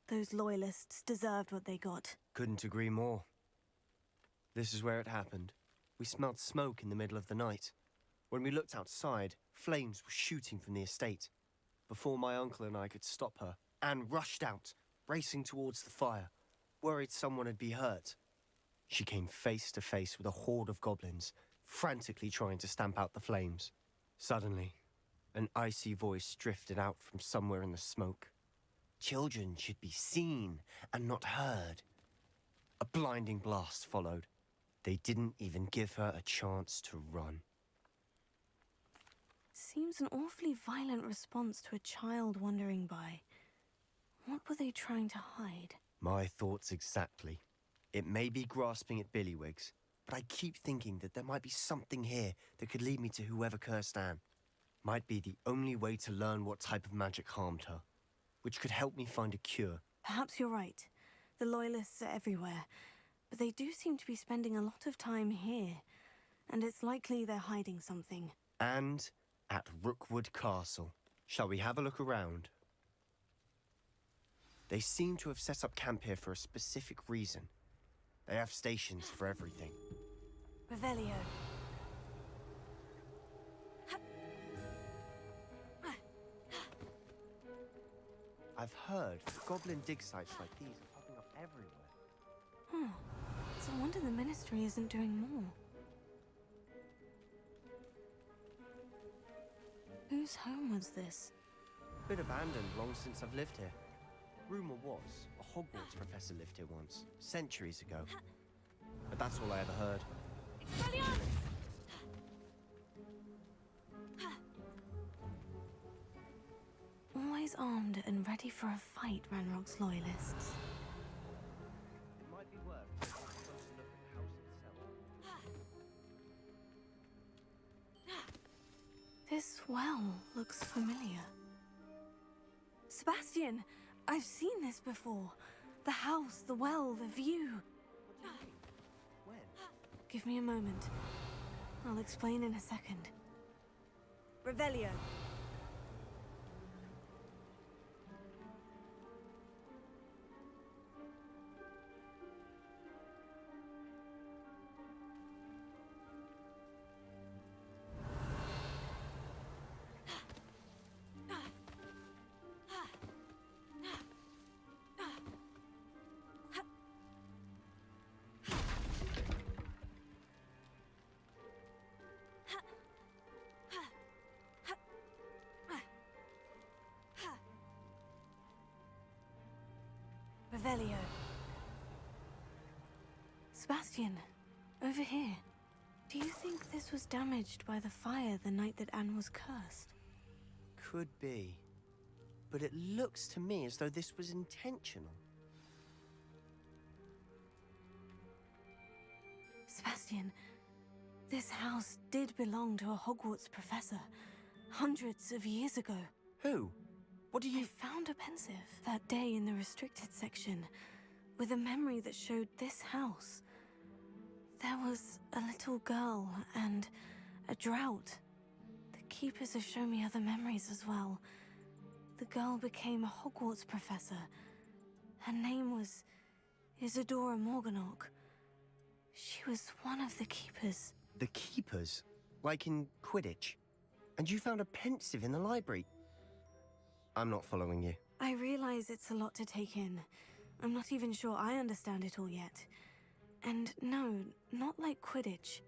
Those loyalists deserved what they got. Couldn't agree more. This is where it happened. We smelled smoke in the middle of the night. When we looked outside, flames were shooting from the estate. Before my uncle and I could stop her, Anne rushed out, racing towards the fire, worried someone had been hurt. She came face to face with a horde of goblins, frantically trying to stamp out the flames. Suddenly, an icy voice drifted out from somewhere in the smoke. Children should be seen and not heard. A blinding blast followed. They didn't even give her a chance to run. Seems an awfully violent response to a child wandering by. What were they trying to hide? My thoughts exactly. It may be grasping at Billywigs, but I keep thinking that there might be something here that could lead me to whoever cursed Anne. Might be the only way to learn what type of magic harmed her, which could help me find a cure. Perhaps you're right. The Loyalists are everywhere, but they do seem to be spending a lot of time here, and it's likely they're hiding something. And at Rookwood Castle. Shall we have a look around? They seem to have set up camp here for a specific reason. They have stations for everything. Revelio. I've heard that goblin dig sites like these are popping up everywhere. It's a wonder the Ministry isn't doing more. Whose home was this? Been abandoned long since I've lived here. Rumour was, a Hogwarts professor lived here once, centuries ago. But that's all I ever heard. Always armed and ready for a fight, Ranrock's Loyalists. It might be worth taking a closer look at the house itself. This well looks familiar. Sebastian, I've seen this before. The house, the well, the view. When? Give me a moment. I'll explain in a second. Revelio. Revelio. Sebastian, over here. Do you think this was damaged by the fire the night that Anne was cursed? Could be. But it looks to me as though this was intentional. Sebastian, this house did belong to a Hogwarts professor, hundreds of years ago. Who? What do you... I found a pensive that day in the restricted section, with a memory that showed this house. There was a little girl and a drought. The keepers have shown me other memories as well. The girl became a Hogwarts professor. Her name was Isadora Morganach. She was one of the keepers. The keepers? Like in Quidditch? And you found a pensive in the library? I'm not following you. I realize it's a lot to take in. I'm not even sure I understand it all yet. And no, not like Quidditch.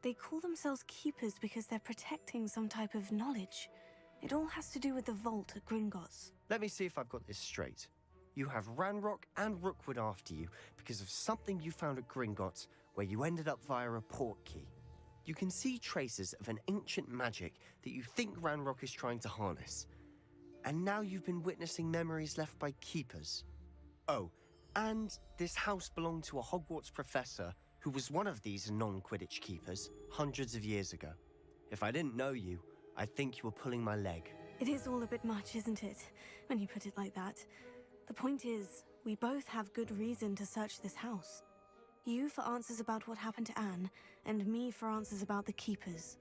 They call themselves keepers because they're protecting some type of knowledge. It all has to do with the vault at Gringotts. Let me see if I've got this straight. You have Ranrock and Rookwood after you because of something you found at Gringotts where you ended up via a port key. You can see traces of an ancient magic that you think Ranrock is trying to harness. And now you've been witnessing memories left by keepers. Oh, and this house belonged to a Hogwarts professor who was one of these non-Quidditch keepers hundreds of years ago. If I didn't know you, I'd think you were pulling my leg. It is all a bit much, isn't it, when you put it like that? The point is, we both have good reason to search this house. You for answers about what happened to Anne, and me for answers about the keepers.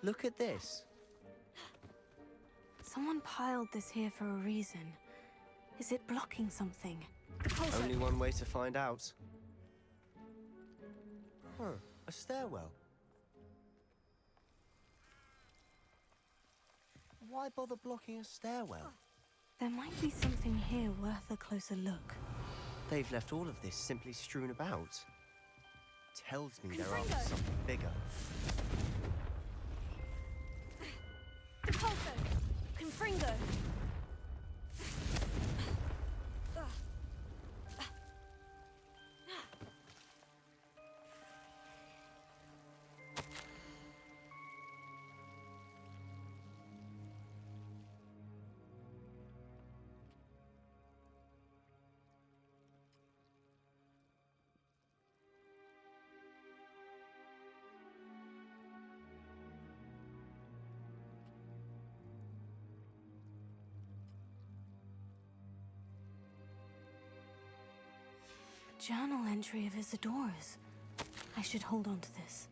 Look at this. Someone piled this here for a reason. Is it blocking something? Only one way to find out. Huh, a stairwell. Why bother blocking a stairwell? There might be something here worth a closer look. They've left all of this simply strewn about. Tells me they're after something bigger. Repulso! Confringo! Journal entry of Isadora's. I should hold on to this.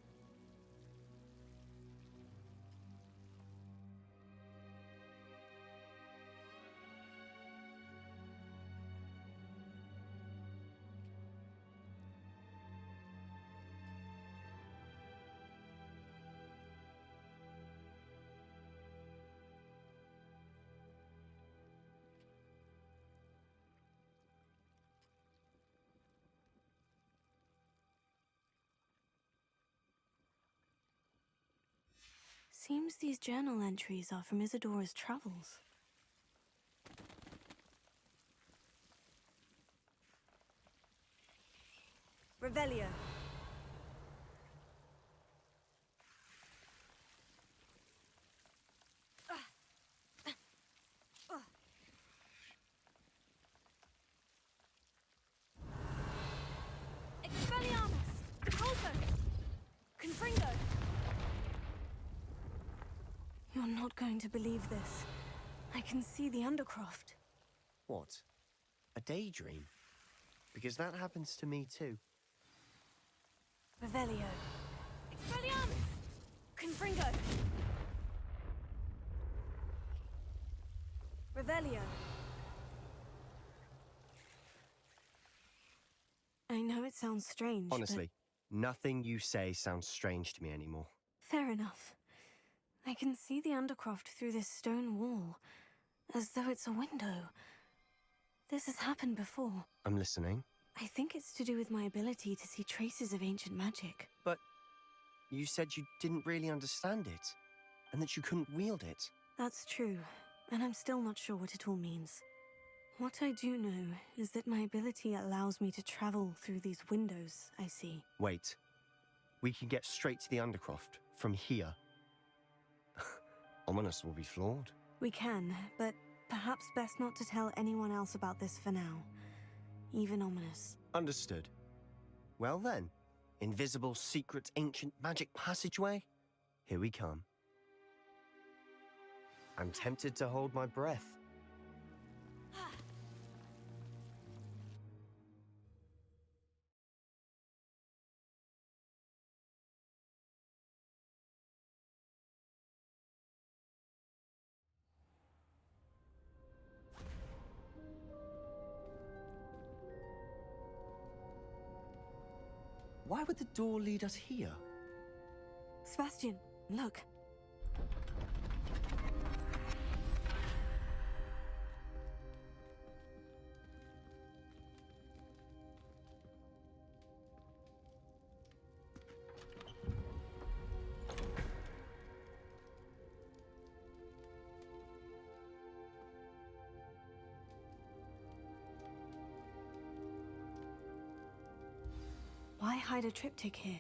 Seems these journal entries are from Isadora's travels. Revelio. Expelliarmus! Repulso! Confringo! You're not going to believe this. I can see the Undercroft. What? A daydream? Because that happens to me too. Revelio. Expelliarmus! Confringo! Revelio. I know it sounds strange, Honestly, nothing you say sounds strange to me anymore. Fair enough. I can see the Undercroft through this stone wall, as though it's a window. This has happened before. I'm listening. I think it's to do with my ability to see traces of ancient magic. But you said you didn't really understand it, and that you couldn't wield it. That's true, and I'm still not sure what it all means. What I do know is that my ability allows me to travel through these windows I see. Wait. We can get straight to the Undercroft from here. Ominous will be floored. We can, but perhaps best not to tell anyone else about this for now. Even Ominous. Understood. Well then, invisible, secret, ancient magic passageway? Here we come. I'm tempted to hold my breath. Why would the door lead us here? Sebastian, look. Why hide a triptych here?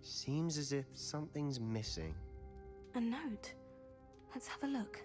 Seems as if something's missing. A note. Let's have a look.